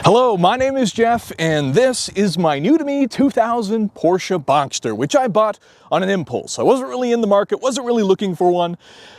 Hello, my name is Jeff, and this is my new to me 2000 Porsche Boxster, which I bought on an impulse. I wasn't really in the market, wasn't really looking for one,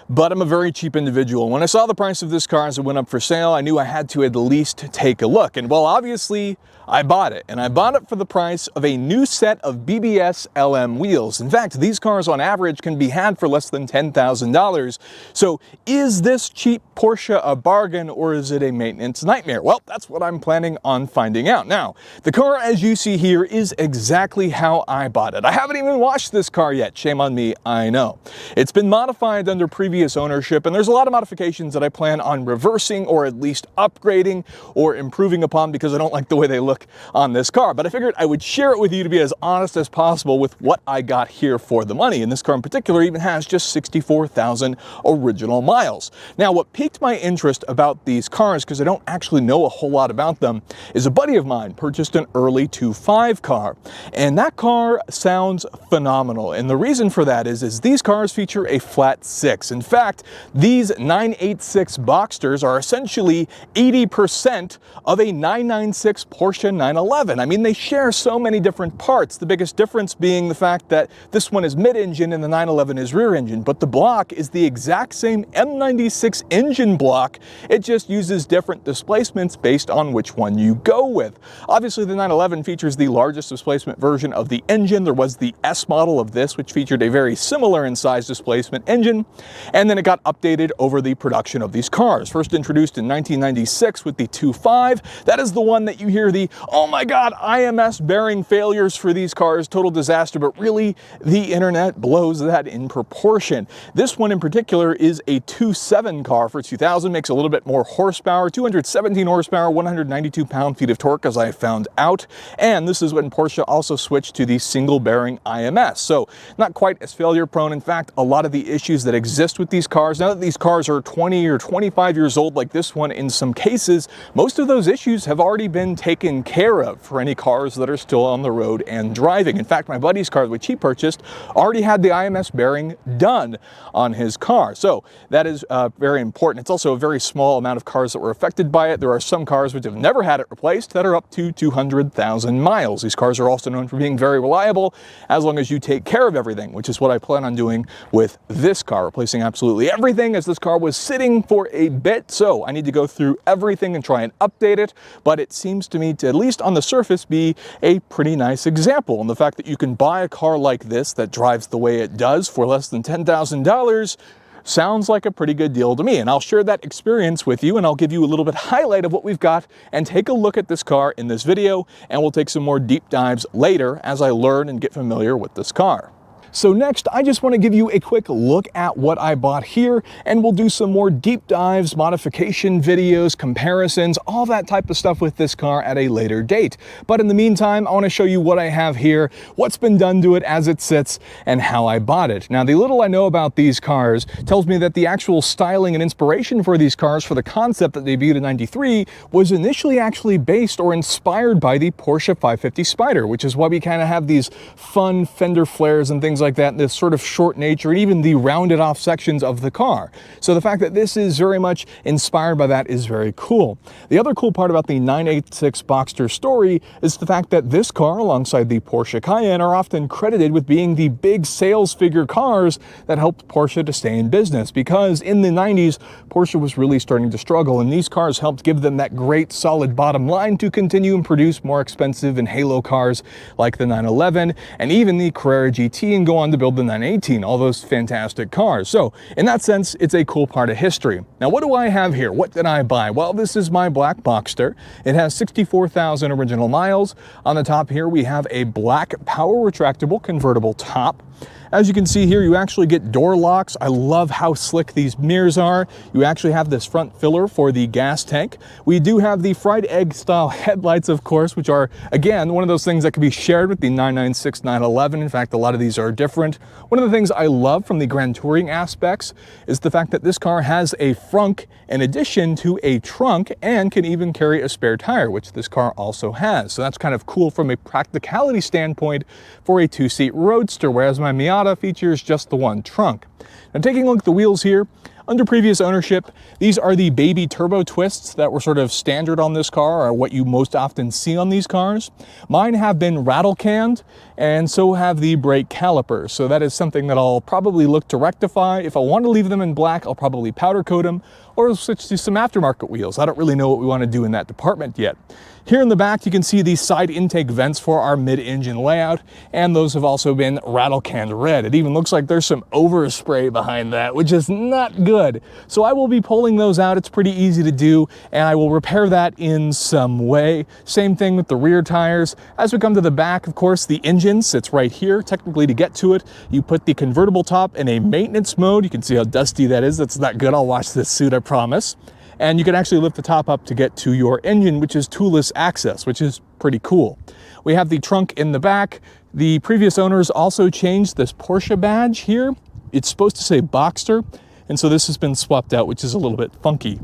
but I'm a very cheap individual. When I saw the price of this car as it went up for sale, I knew I had to at least take a look. And well, obviously, I bought it, and I bought it for the price of a new set of BBS LM wheels. In fact, these cars on average can be had for less than $10,000. So is this cheap Porsche a bargain, or is it a maintenance nightmare? Well, that's what I'm planning on finding out. Now, the car, as you see here, is exactly how I bought it. I haven't even washed this car yet. Shame on me, I know. It's been modified under previous ownership, and there's a lot of modifications that I plan on reversing or at least upgrading or improving upon because I don't like the way they look on this car. But I figured I would share it with you to be as honest as possible with what I got here for the money. And this car in particular even has just 64,000 original miles. Now, what piqued my interest about these cars, because I don't actually know a whole lot about them, is a buddy of mine purchased an early 2.5 car. And that car sounds phenomenal. And the reason for that is these cars feature a flat 6. In fact, these 986 Boxsters are essentially 80% of a 996 Porsche 911. I mean, they share so many different parts. The biggest difference being the fact that this one is mid-engine and the 911 is rear-engine, but the block is the exact same M96 engine block. It just uses different displacements based on which one you go with. Obviously, the 911 features the largest displacement version of the engine. There was the S model of this, which featured a very similar in size displacement engine, and then it got updated over the production of these cars. First introduced in 1996 with the 2.5. That is the one that you hear the, oh my God, IMS bearing failures for these cars, total disaster, but really the internet blows that in proportion. This one in particular is a 2.7 car for 2000, makes a little bit more horsepower, 217 horsepower, 192 pound-feet of torque, as I found out. And this is when Porsche also switched to the single bearing IMS. So not quite as failure prone. In fact, a lot of the issues that exist with these cars, now that these cars are 20 or 25 years old like this one in some cases, most of those issues have already been taken care of for any cars that are still on the road and driving. In fact, my buddy's car, which he purchased, already had the IMS bearing done on his car. So that is very important. It's also a very small amount of cars that were affected by it. There are some cars which have never had it replaced that are up to 200,000 miles. These cars are also known for being very reliable as long as you take care of everything, which is what I plan on doing with this car, replacing absolutely everything, as this car was sitting for a bit. So I need to go through everything and try and update it, but it seems to me to, at least on the surface, be a pretty nice example. And the fact that you can buy a car like this that drives the way it does for less than $10,000 sounds like a pretty good deal to me. And I'll share that experience with you, and I'll give you a little bit highlight of what we've got and take a look at this car in this video, and we'll take some more deep dives later as I learn and get familiar with this car. So next, I just want to give you a quick look at what I bought here, and we'll do some more deep dives, modification videos, comparisons, all that type of stuff with this car at a later date. But in the meantime, I want to show you what I have here, what's been done to it as it sits, and how I bought it. Now, the little I know about these cars tells me that the actual styling and inspiration for these cars for the concept that debuted in '93 was initially actually based or inspired by the Porsche 550 Spyder, which is why we kind of have these fun fender flares and things like that, this sort of short nature, and even the rounded off sections of the car. So the fact that this is very much inspired by that is very cool. The other cool part about the 986 Boxster story is the fact that this car, alongside the Porsche Cayenne, are often credited with being the big sales figure cars that helped Porsche to stay in business, because in the 90s, Porsche was really starting to struggle, and these cars helped give them that great solid bottom line to continue and produce more expensive and halo cars like the 911 and even the Carrera GT, and go on to build the 918, all those fantastic cars. So in that sense, it's a cool part of history. Now, what do I have here? What did I buy? Well, this is my black Boxster. It has 64,000 original miles. On the top here, we have a black power retractable convertible top. As you can see here, you actually get door locks. I love how slick these mirrors are. You actually have this front filler for the gas tank. We do have the fried egg style headlights, of course, which are, again, one of those things that can be shared with the 996, 911. In fact, a lot of these are different. One of the things I love from the Grand Touring aspects is the fact that this car has a frunk in addition to a trunk, and can even carry a spare tire, which this car also has. So that's kind of cool from a practicality standpoint for a two-seat roadster, whereas my Miata features just the one trunk. Now, taking a look at the wheels here, under previous ownership. These are the baby turbo twists that were sort of standard on this car, or what you most often see on these cars. Mine have been rattle canned, and so have the brake calipers. So that is something that I'll probably look to rectify. If I want to leave them in black, I'll probably powder coat them or switch to some aftermarket wheels. I don't really know what we want to do in that department yet. Here in the back, you can see the side intake vents for our mid-engine layout, and those have also been rattle canned red. It even looks like there's some overspray behind that, which is not good. So I will be pulling those out. It's pretty easy to do, and I will repair that in some way. Same thing with the rear tires. As we come to the back, of course, the engine sits right here. Technically, to get to it, you put the convertible top in a maintenance mode. You can see how dusty that is. That's not good. I'll wash this suit, I promise. And you can actually lift the top up to get to your engine, which is toolless access, which is pretty cool. We have the trunk in the back. The previous owners also changed this Porsche badge here. It's supposed to say Boxster, and so this has been swapped out, which is a little bit funky.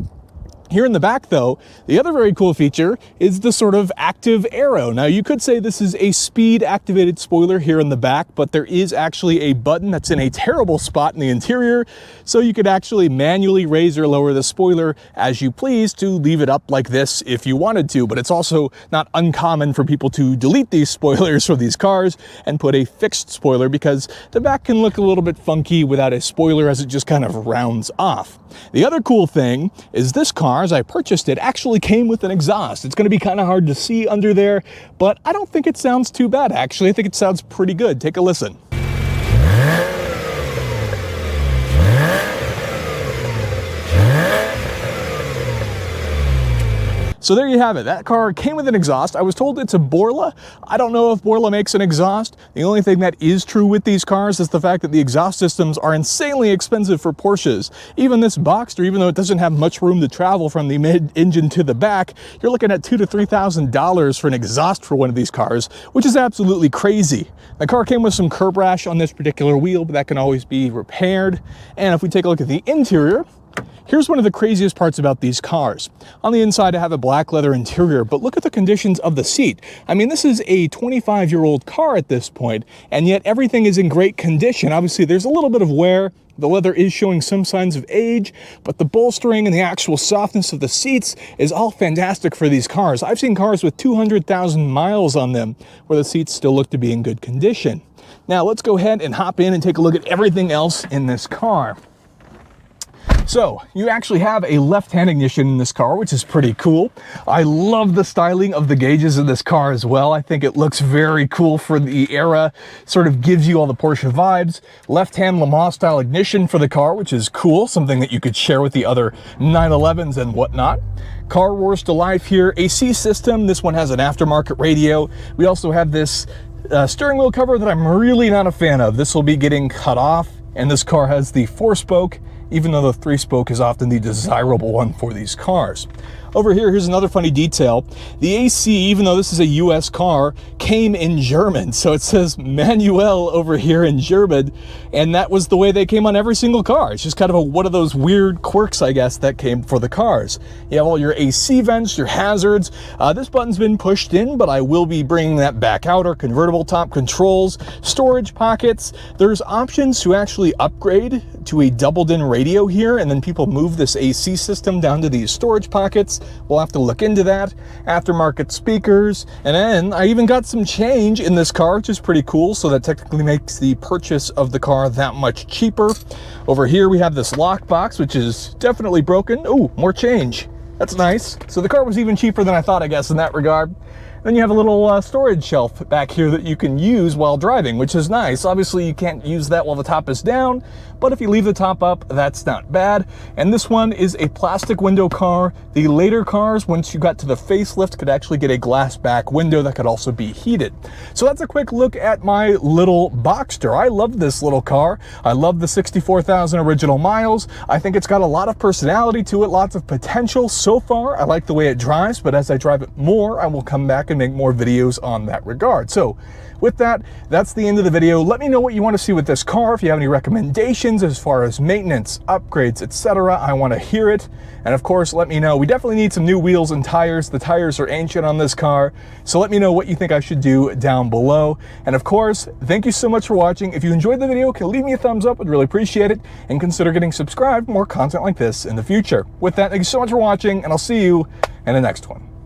Here in the back, though, the other very cool feature is the sort of active arrow. Now, you could say this is a speed-activated spoiler here in the back, but there is actually a button that's in a terrible spot in the interior, so you could actually manually raise or lower the spoiler as you please to leave it up like this if you wanted to. But it's also not uncommon for people to delete these spoilers for these cars and put a fixed spoiler, because the back can look a little bit funky without a spoiler as it just kind of rounds off. The other cool thing is this car, as I purchased it, actually came with an exhaust. It's going to be kind of hard to see under there, but I don't think it sounds too bad, actually. I think it sounds pretty good. Take a listen. So there you have it. That car came with an exhaust. I was told it's a Borla. I don't know if Borla makes an exhaust. The only thing that is true with these cars is the fact that the exhaust systems are insanely expensive for Porsches. Even this Boxster, even though it doesn't have much room to travel from the mid-engine to the back, you're looking at $2,000 to $3,000 for an exhaust for one of these cars, which is absolutely crazy. The car came with some curb rash on this particular wheel, but that can always be repaired. And if we take a look at the interior, here's one of the craziest parts about these cars. On the inside, I have a black leather interior, but look at the conditions of the seat. I mean, this is a 25-year-old car at this point, and yet everything is in great condition. Obviously, there's a little bit of wear. The leather is showing some signs of age, but the bolstering and the actual softness of the seats is all fantastic for these cars. I've seen cars with 200,000 miles on them where the seats still look to be in good condition. Now, let's go ahead and hop in and take a look at everything else in this car. So, you actually have a left-hand ignition in this car, which is pretty cool. I love the styling of the gauges in this car as well. I think it looks very cool for the era. Sort of gives you all the Porsche vibes. Left-hand Le Mans style ignition for the car, which is cool. Something that you could share with the other 911s and whatnot. Car roars to life here. AC system. This one has an aftermarket radio. We also have this steering wheel cover that I'm really not a fan of. This will be getting cut off, and this car has the 4-spoke, even though the 3-spoke is often the desirable one for these cars. Over here, here's another funny detail. The AC, even though this is a US car, came in German. So it says Manuel over here in German, and that was the way they came on every single car. It's just kind of one of those weird quirks, I guess, that came for the cars. You have all your AC vents, your hazards. This button's been pushed in, but I will be bringing that back out. Our convertible top controls, storage pockets. There's options to actually upgrade to a doubled-in radio here, and then people move this AC system down to these storage pockets. We'll have to look into that. Aftermarket speakers, and then I even got some change in this car, which is pretty cool, so that technically makes the purchase of the car that much cheaper. Over here we have this lockbox, which is definitely broken. Ooh, more change. That's nice. So the car was even cheaper than I thought, I guess, in that regard. Then you have a little storage shelf back here that you can use while driving, which is nice. Obviously, you can't use that while the top is down, but if you leave the top up, that's not bad. And this one is a plastic window car. The later cars, once you got to the facelift, could actually get a glass back window that could also be heated. So that's a quick look at my little Boxster. I love this little car. I love the 64,000 original miles. I think it's got a lot of personality to it, lots of potential so far. I like the way it drives, but as I drive it more, I will come back and and make more videos on that regard. So with that, that's the end of the video. Let me know what you want to see with this car. If you have any recommendations as far as maintenance, upgrades, etc., I want to hear it. And of course, let me know. We definitely need some new wheels and tires. The tires are ancient on this car. So let me know what you think I should do down below. And of course, thank you so much for watching. If you enjoyed the video, can leave me a thumbs up. I'd really appreciate it. And consider getting subscribed for more content like this in the future. With that, thank you so much for watching, and I'll see you in the next one.